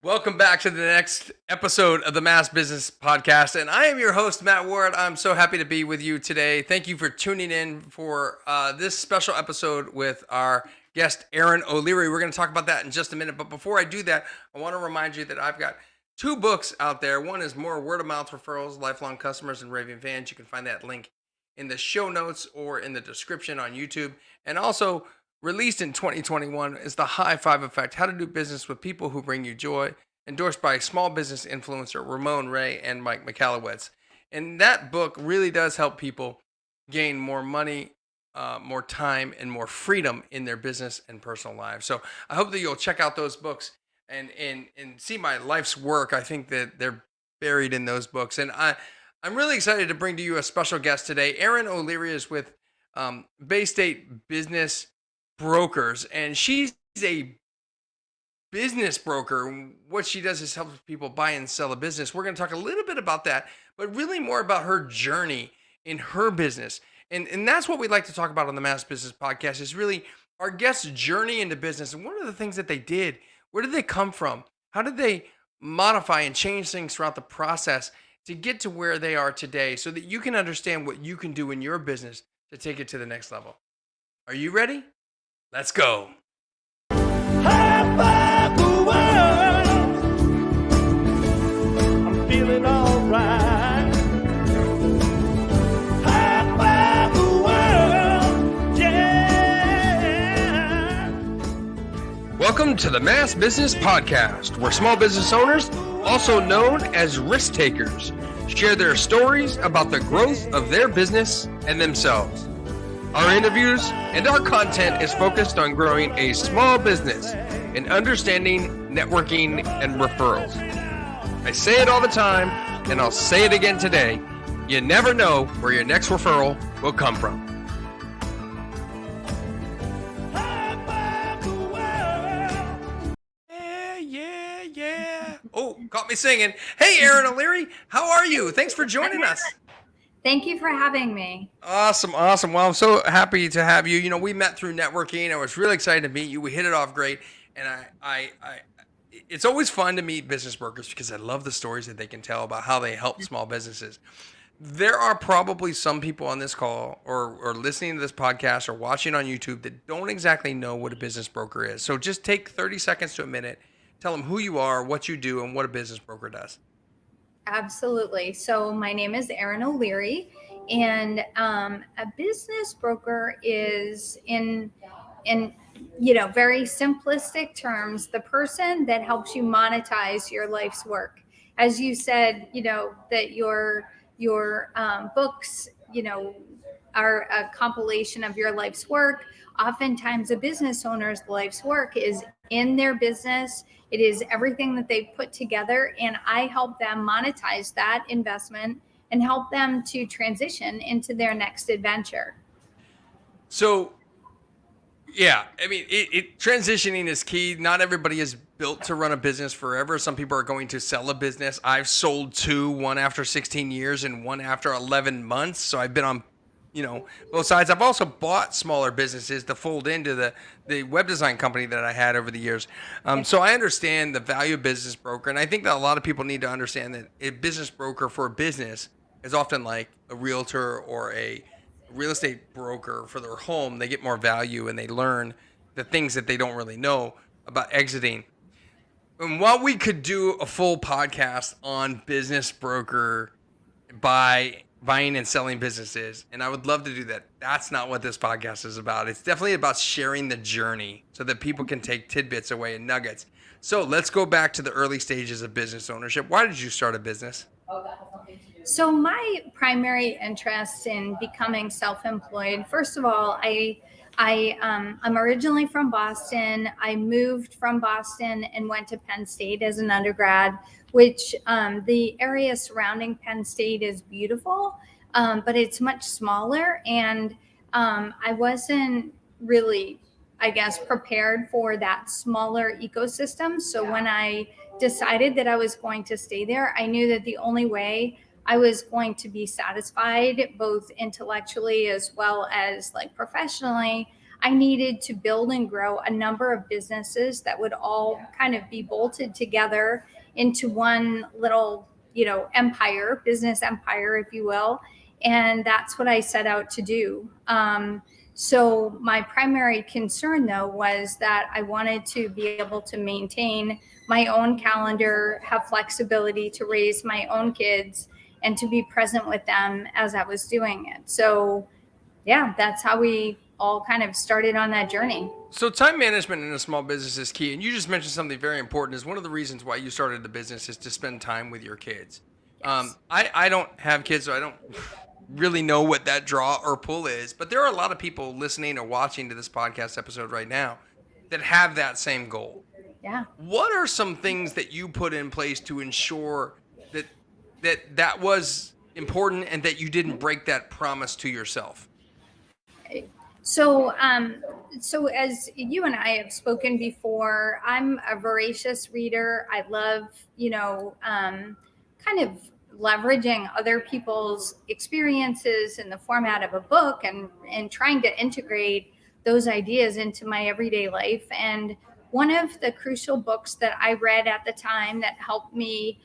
Welcome back to the next episode of the Mass Business Podcast. And I am your host, Matt Ward. I'm so happy to be with you today. Thank you for tuning in for this special episode with our guest, Erin O'Leary. We're going to talk about that in just a minute. But before I do that, I want to remind you that I've got two books out there. One is More Word of Mouth Referrals, Lifelong Customers and Raving Fans. You can find that link in the show notes or in the description on YouTube. And also, released in 2021 is The High Five Effect, How to Do Business with People Who Bring You Joy, endorsed by small business influencer Ramon Ray and Mike Michalowicz. And that book really does help people gain more money, more time, and more freedom in their business and personal lives. So I hope that you'll check out those books and see my life's work. I think that they're buried in those books. And I'm really excited to bring to you a special guest today. Erin O'Leary is with Baystate Business Brokers, and she's a business broker. What she does is help people buy and sell a business. We're going to talk a little bit about that, but really more about her journey in her business. And that's what we like to talk about on the Mass Business Podcast, is really our guests' journey into business. And what are the things that they did? Where did they come from? How did they modify and change things throughout the process to get to where they are today, so that you can understand what you can do in your business to take it to the next level? Are you ready? Let's go. High five the world. I'm feeling alright. High five the world. Yeah. Welcome to the Mass Business Podcast, where small business owners, also known as risk takers, share their stories about the growth of their business and themselves. Our interviews and our content is focused on growing a small business and understanding networking and referrals. I say it all the time, and I'll say it again today. You never know where your next referral will come from. High five the world. Yeah. Oh, caught me singing. Hey, Erin O'Leary, how are you? Thanks for joining us. Thank you for having me. Awesome. Well, I'm so happy to have you. You know, we met through networking. I was really excited to meet you. We hit it off great. And it's always fun to meet business brokers because I love the stories that they can tell about how they help small businesses. There are probably some people on this call or listening to this podcast or watching on YouTube that don't exactly know what a business broker is. So just take 30 seconds to a minute. Tell them who you are, what you do, and what a business broker does. Absolutely. So my name is Erin O'Leary, and a business broker is in very simplistic terms, the person that helps you monetize your life's work. As you said, that your books, are a compilation of your life's work. Oftentimes a business owner's life's work is in their business. It is everything that they've put together, and I help them monetize that investment and help them to transition into their next adventure. So, yeah, I mean, transitioning is key. Not everybody is built to run a business forever. Some people are going to sell a business. I've sold two, one after 16 years and one after 11 months. So I've been on, both sides. I've also bought smaller businesses to fold into the web design company that I had over the years. So I understand the value of business broker. And I think that a lot of people need to understand that a business broker for a business is often like a realtor or a real estate broker for their home. They get more value and they learn the things that they don't really know about exiting. And while we could do a full podcast on business broker buying and selling businesses, and I would love to do that, that's not what this podcast is about. It's definitely about sharing the journey so that people can take tidbits away and nuggets. So let's go back to the early stages of business ownership. Why did you start a business? So my primary interest in becoming self-employed, first of all, I'm originally from Boston. I moved from Boston and went to Penn State as an undergrad, which the area surrounding Penn State is beautiful, but it's much smaller. And I wasn't really, prepared for that smaller ecosystem. So when I decided that I was going to stay there, I knew that the only way I was going to be satisfied, both intellectually as well as like professionally, I needed to build and grow a number of businesses that would all kind of be bolted together into one little, empire, business empire, if you will. And that's what I set out to do. So my primary concern, though, was that I wanted to be able to maintain my own calendar, have flexibility to raise my own kids, and to be present with them as I was doing it. So, yeah, that's how we all kind of started on that journey. So time management in a small business is key. And you just mentioned something very important is one of the reasons why you started the business is to spend time with your kids. Yes. I don't have kids, so I don't really know what that draw or pull is, but there are a lot of people listening or watching to this podcast episode right now that have that same goal. Yeah. What are some things that you put in place to ensure that that was important and that you didn't break that promise to yourself? So, so as you and I have spoken before, I'm a voracious reader. I love, kind of leveraging other people's experiences in the format of a book and trying to integrate those ideas into my everyday life. And one of the crucial books that I read at the time that helped me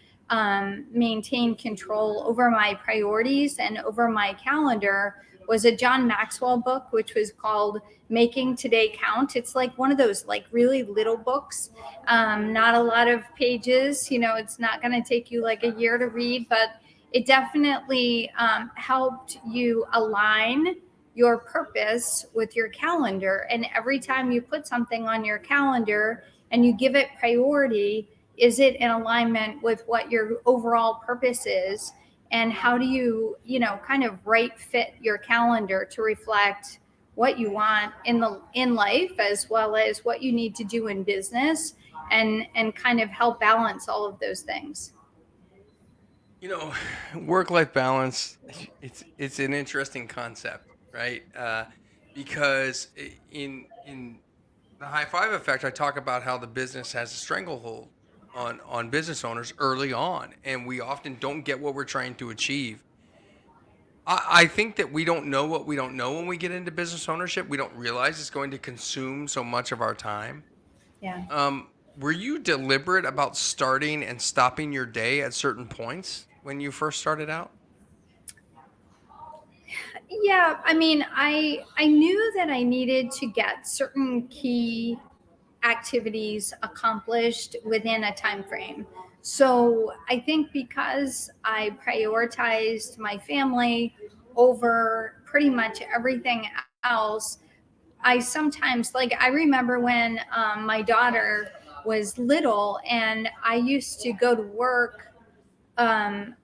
maintain control over my priorities and over my calendar was a John Maxwell book, which was called Making Today Count. It's like one of those like really little books, not a lot of pages. It's not going to take you like a year to read, but it definitely helped you align your purpose with your calendar. And every time you put something on your calendar and you give it priority, is it in alignment with what your overall purpose is? And how do you, kind of right fit your calendar to reflect what you want in life as well as what you need to do in business, and kind of help balance all of those things. Work-life balance, it's an interesting concept, right? Because in the high five effect, I talk about how the business has a stranglehold on business owners early on, and we often don't get what we're trying to achieve. I think that we don't know what we don't know when we get into business ownership. We don't realize it's going to consume so much of our time. Yeah. Were you deliberate about starting and stopping your day at certain points when you first started out? Yeah. I mean, I knew that I needed to get certain key activities accomplished within a time frame. So I think because I prioritized my family over pretty much everything else, I sometimes, like, I remember when my daughter was little and I used to go to work um,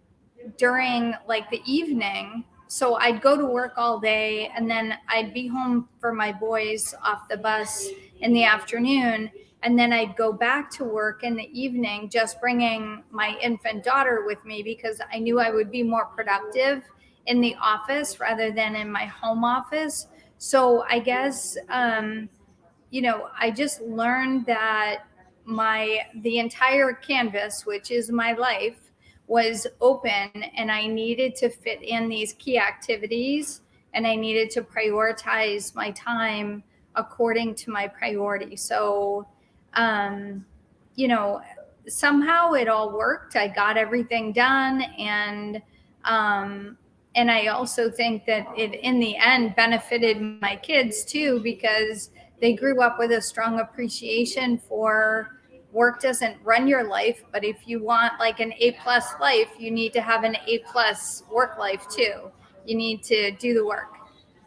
during like the evening. So I'd go to work all day and then I'd be home for my boys off the bus in the afternoon. And then I'd go back to work in the evening, just bringing my infant daughter with me because I knew I would be more productive in the office rather than in my home office. So I guess, I just learned that the entire canvas, which is my life, was open, and I needed to fit in these key activities, and I needed to prioritize my time according to my priority. So, um, you know, somehow it all worked. I got everything done, and I also think that it, in the end, benefited my kids too, because they grew up with a strong appreciation for work doesn't run your life, but if you want like an A+ life, you need to have an A+ work life too. You need to do the work.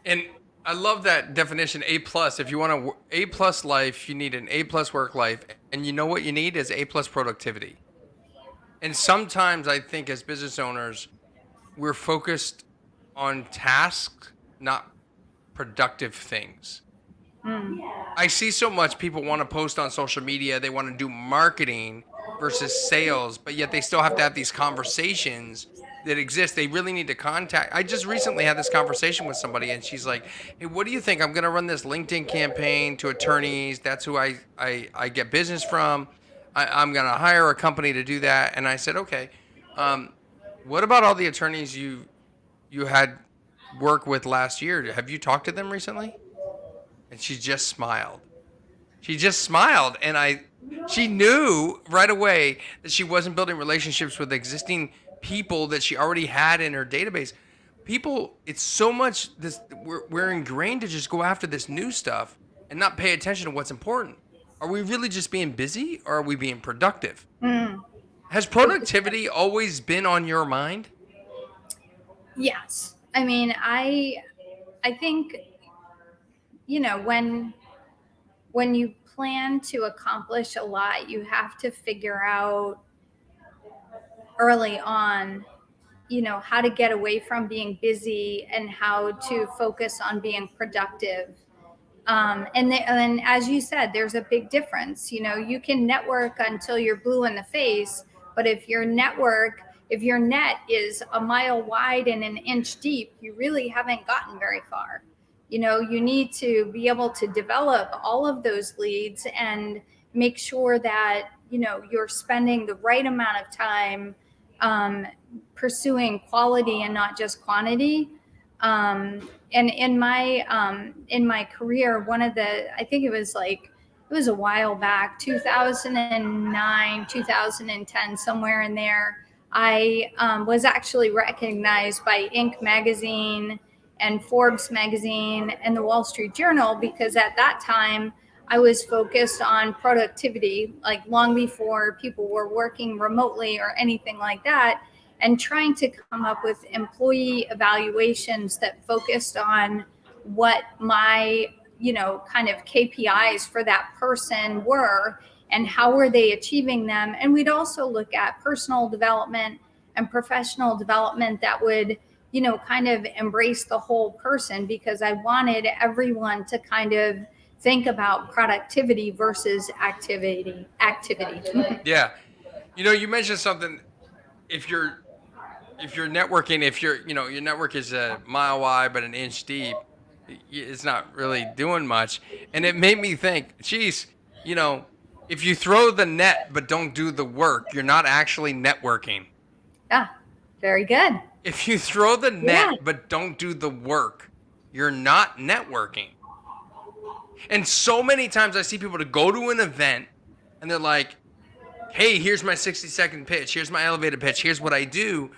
And I love that definition, A+. If you want A+ life, you need an A+ work life, and you know what you need is A+ productivity. And sometimes I think as business owners, we're focused on tasks, not productive things. Mm. I see so much people want to post on social media, they want to do marketing versus sales, but yet they still have to have these conversations that exist. They really need to contact. I just recently had this conversation with somebody and she's like, "Hey, what do you think? I'm going to run this LinkedIn campaign to attorneys. That's who I get business from. I'm going to hire a company to do that." And I said, "Okay. What about all the attorneys you had work with last year? Have you talked to them recently?" and she just smiled. She just smiled, and she knew right away that she wasn't building relationships with existing people that she already had in her database. People, it's so much this we're ingrained to just go after this new stuff and not pay attention to what's important. Are we really just being busy, or are we being productive? Mm. Has productivity always been on your mind? Yes. I mean, I think, when you plan to accomplish a lot, you have to figure out early on, how to get away from being busy and how to focus on being productive. And as you said, there's a big difference. You can network until you're blue in the face, but if your net is a mile wide and an inch deep, you really haven't gotten very far. You need to be able to develop all of those leads and make sure that, you're spending the right amount of time pursuing quality and not just quantity. And in my career, I think it was a while back, 2009, 2010, somewhere in there. I was actually recognized by Inc. magazine and Forbes magazine and the Wall Street Journal, because at that time I was focused on productivity, like long before people were working remotely or anything like that, and trying to come up with employee evaluations that focused on what my, kind of KPIs for that person were and how were they achieving them. And we'd also look at personal development and professional development that would, kind of embrace the whole person, because I wanted everyone to kind of think about productivity versus activity. Yeah. You mentioned something. If you're networking, if your network is a mile wide but an inch deep, it's not really doing much. And it made me think, geez, if you throw the net but don't do the work, you're not actually networking. Yeah, very good. If you throw the Yeah. net but don't do the work, you're not networking. And so many times I see people to go to an event and they're like, hey, here's my 60-second pitch. Here's my elevator pitch. Here's what I do.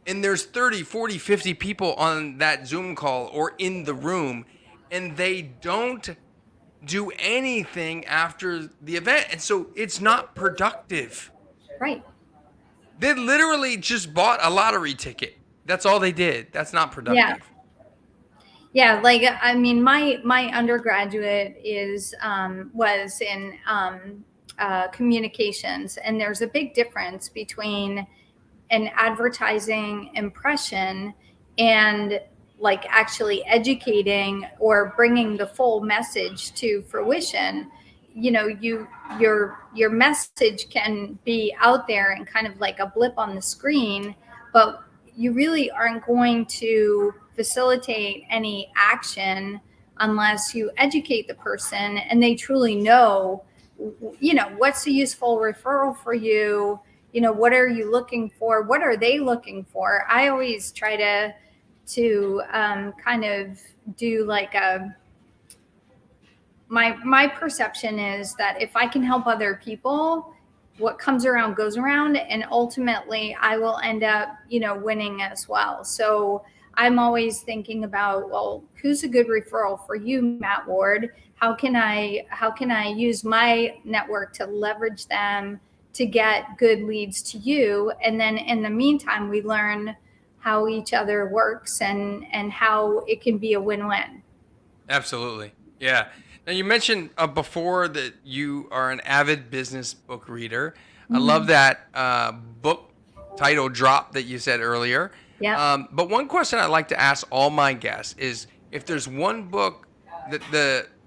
And there's 30, 40, 50 people on that Zoom call or in the room, and they don't do anything after the event. And so it's not productive. Right. They literally just bought a lottery ticket. That's all they did. That's not productive. Yeah. Yeah, like, I mean, my undergraduate was in communications, and there's a big difference between an advertising impression and like actually educating or bringing the full message to fruition. Your message can be out there and kind of like a blip on the screen, but you really aren't going to facilitate any action unless you educate the person and they truly know, what's a useful referral for you. What are you looking for? What are they looking for? I always try to kind of do like my perception is that if I can help other people, what comes around goes around, and ultimately I will end up, winning as well. So I'm always thinking about, well, who's a good referral for you, Matt Ward? How can I use my network to leverage them to get good leads to you? And then in the meantime, we learn how each other works and how it can be a win-win. Absolutely. Yeah. Now, you mentioned before that you are an avid business book reader. I love that book title drop that you said earlier. Yeah. But one question I like to ask all my guests is, if there's one book that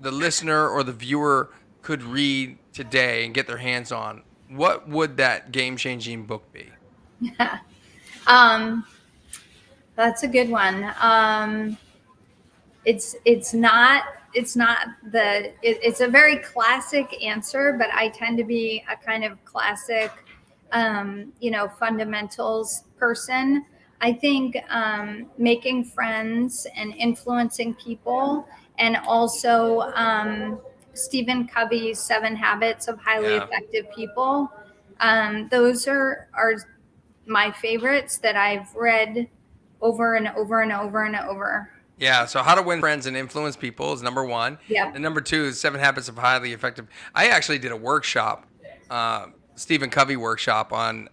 the listener or the viewer could read today and get their hands on, what would that game-changing book be? That's a good one. It's a very classic answer, but I tend to be a kind of classic, fundamentals person. I think making friends and influencing people and also Stephen Covey's 7 Habits of Highly Yeah. Effective People. Those are my favorites that I've read over and over and over and over. Yeah. So how to win friends and influence people is number one. Yeah. And number two is 7 Habits of Highly Effective. I actually did a workshop, Stephen Covey workshop on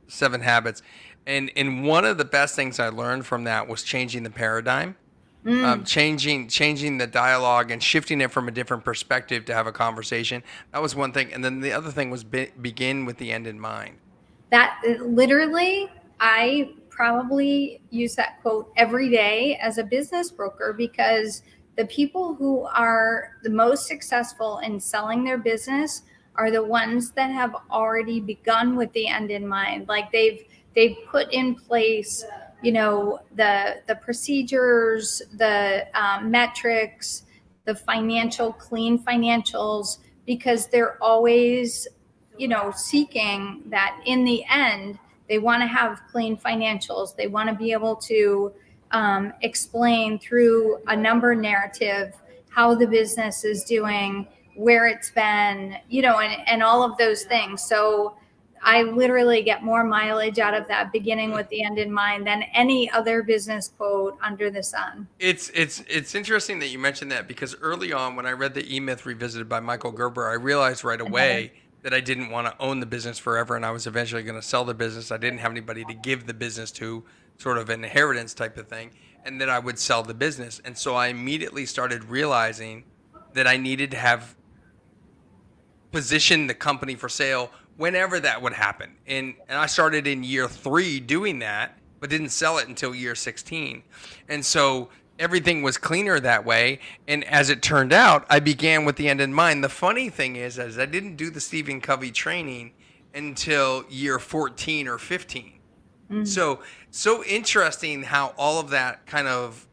7 Habits. And one of the best things I learned from that was changing the paradigm, changing the dialogue and shifting it from a different perspective to have a conversation. That was one thing. And then the other thing was begin with the end in mind. That literally, I probably use that quote every day as a business broker, because the people who are the most successful in selling their business are the ones that have already begun with the end in mind. Like they've put in place, the procedures, the metrics, the clean financials, because they're always seeking that in the end, they want to have clean financials. They want to be able to explain through a number narrative how the business is doing, where it's been, and all of those things. So I literally get more mileage out of that beginning with the end in mind than any other business quote under the sun. It's interesting that you mentioned that, because early on when I read the E-Myth Revisited by Michael Gerber, I realized right away that I didn't want to own the business forever, and I was eventually going to sell the business. I didn't have anybody to give the business to, sort of an inheritance type of thing, and that I would sell the business. And so I immediately started realizing that I needed to have positioned the company for sale whenever that would happen. And I started in year 3 doing that, but didn't sell it until year 16. And so everything was cleaner that way. And as it turned out, I began with the end in mind. The funny thing is I didn't do the Stephen Covey training until year 14 or 15. So interesting how all of that kind of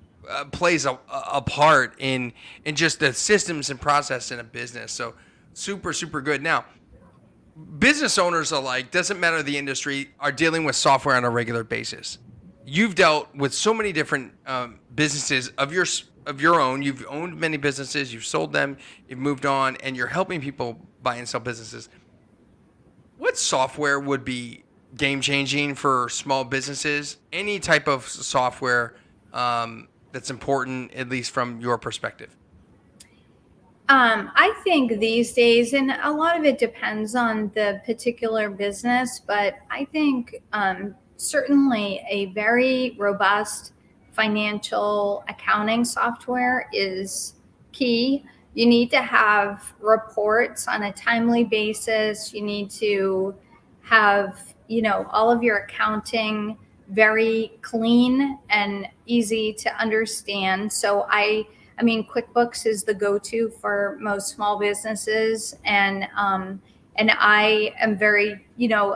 plays a part in just the systems and process in a business. So super, super good. Now, business owners alike, doesn't matter the industry, are dealing with software on a regular basis. You've dealt with so many different businesses of your own. You've owned many businesses, you've sold them, you've moved on, and you're helping people buy and sell businesses. What software would be game changing for small businesses? Any type of software that's important, at least from your perspective? I think these days, and a lot of it depends on the particular business, but I think certainly a very robust financial accounting software is key. You need to have reports on a timely basis. You need to have, all of your accounting very clean and easy to understand. So I mean, QuickBooks is the go-to for most small businesses, and I am very,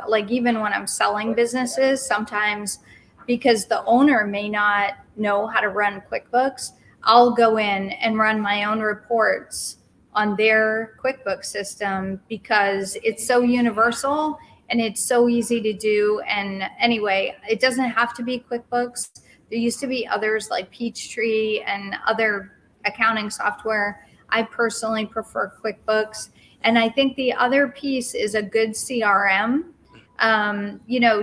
like even when I'm selling businesses, sometimes because the owner may not know how to run QuickBooks, I'll go in and run my own reports on their QuickBooks system because it's so universal and it's so easy to do. And anyway, it doesn't have to be QuickBooks. There used to be others like Peachtree and other accounting software. I personally prefer QuickBooks. And I think the other piece is a good CRM.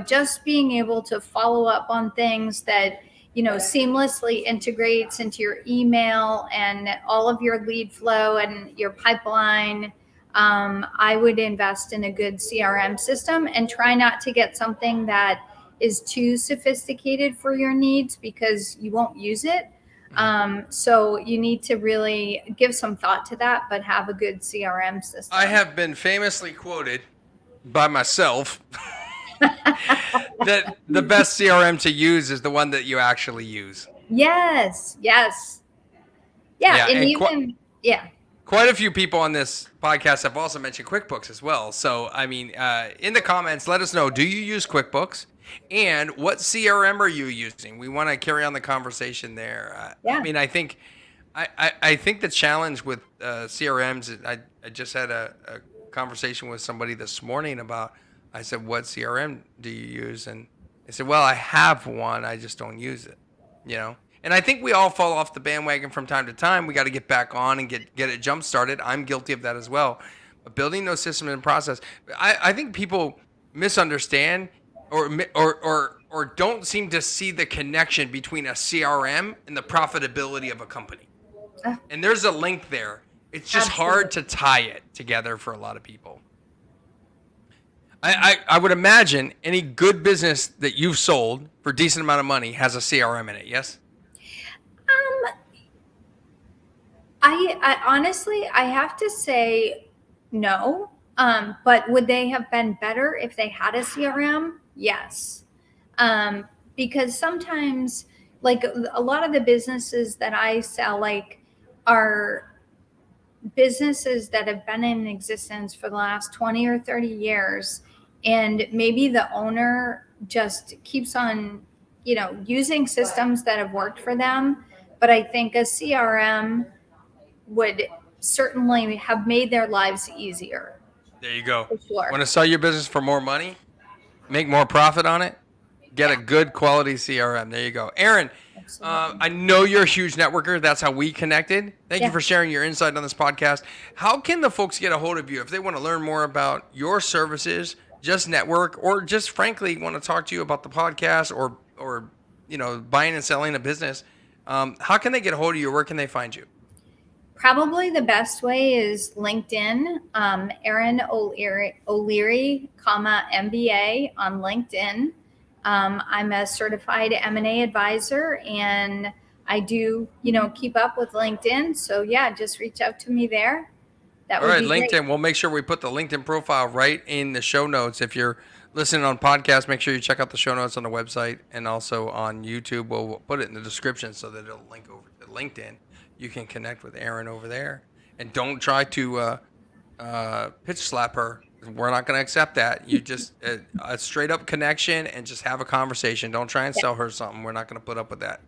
Just being able to follow up on things that, seamlessly integrates into your email and all of your lead flow and your pipeline. I would invest in a good CRM system and try not to get something that is too sophisticated for your needs because you won't use it. So you need to really give some thought to that, but have a good CRM system. I have been famously quoted by myself that the best CRM to use is the one that you actually use. Yes. Yeah. And quite a few people on this podcast have also mentioned QuickBooks as well. So, I mean, in the comments, let us know, do you use QuickBooks? And what CRM are you using? We want to carry on the conversation there. Yeah. I mean, I think the challenge with CRMs, I just had a conversation with somebody this morning about, I said, what CRM do you use? And they said, well, I have one, I just don't use it. And I think we all fall off the bandwagon from time to time. We got to get back on and get it jump started. I'm guilty of that as well. But building those systems and process, I think people misunderstand or don't seem to see the connection between a CRM and the profitability of a company. And there's a link there. It's just hard to tie it together for a lot of people. I would imagine any good business that you've sold for a decent amount of money has a CRM in it, yes? I honestly, I have to say no. But would they have been better if they had a CRM? Yes. Because sometimes, like a lot of the businesses that I sell, like are businesses that have been in existence for the last 20 or 30 years. And maybe the owner just keeps on, using systems that have worked for them. But I think a CRM would certainly have made their lives easier. There you go. For sure. Want to sell your business for more money? Make more profit on it? Get a good quality CRM. There you go. Erin, I know you're a huge networker. That's how we connected. Thank you for sharing your insight on this podcast. How can the folks get a hold of you if they want to learn more about your services, just network, or just frankly want to talk to you about the podcast or buying and selling a business? How can they get a hold of you? Where can they find you? Probably the best way is LinkedIn, Erin O'Leary, MBA on LinkedIn. I'm a certified M&A advisor, and I do, keep up with LinkedIn. So just reach out to me there. All right, LinkedIn. Great. We'll make sure we put the LinkedIn profile right in the show notes. If you're listening on podcast, make sure you check out the show notes on the website, and also on YouTube. We'll put it in the description so that it'll link over to LinkedIn. You can connect with Erin over there, and don't try to pitch slap her. We're not going to accept that. You just a straight up connection and just have a conversation. Don't try and sell her something. We're not going to put up with that.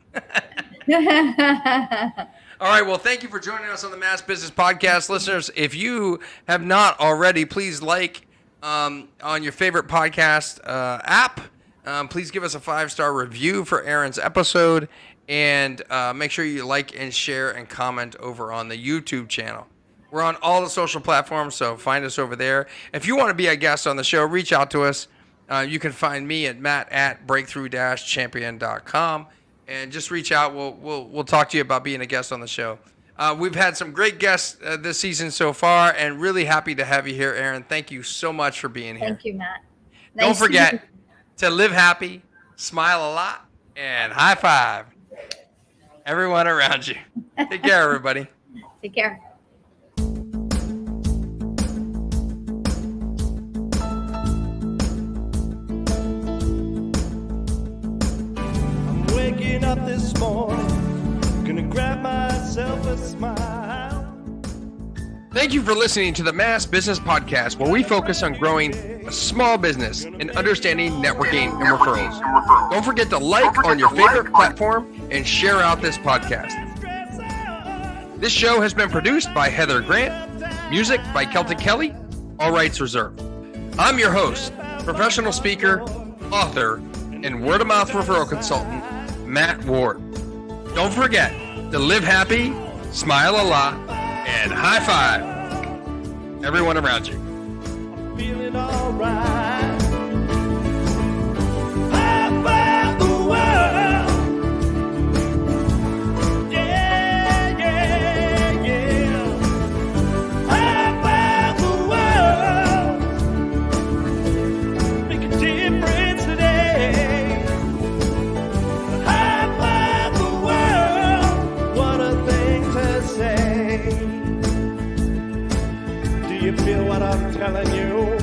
All right. Well, thank you for joining us on the Mass Business Podcast. Listeners, if you have not already, please like on your favorite podcast app. Please give us a 5-star review for Erin's episode, and make sure you like and share and comment over on the YouTube channel. We're on all the social platforms, so find us over there. If you want to be a guest on the show, reach out to us. You can find me at matt@breakthrough-champion.com, and just reach out. We'll talk to you about being a guest on the show. We've had some great guests this season so far, and really happy to have you here, Erin. Thank you so much for being here. Thank you, Matt. Don't forget to live happy, smile a lot, and high five everyone around you. Take care, everybody. Take care. Waking up this morning, gonna grab myself a smile. Thank you for listening to the Mass Business Podcast, where we focus on growing a small business and understanding networking and referrals. Don't forget to like on your favorite platform and share out this podcast. This show has been produced by Heather Grant, music by Celtic Kelly, all rights reserved. I'm your host, professional speaker, author, and word-of-mouth referral consultant, Matt Ward. Don't forget to live happy, smile a lot, and high five everyone around you. I'm feeling alright. High five the world. Yeah, yeah, yeah. High five the world. Make a difference today. High five the world. What a thing to say. Do you feel what I'm telling you?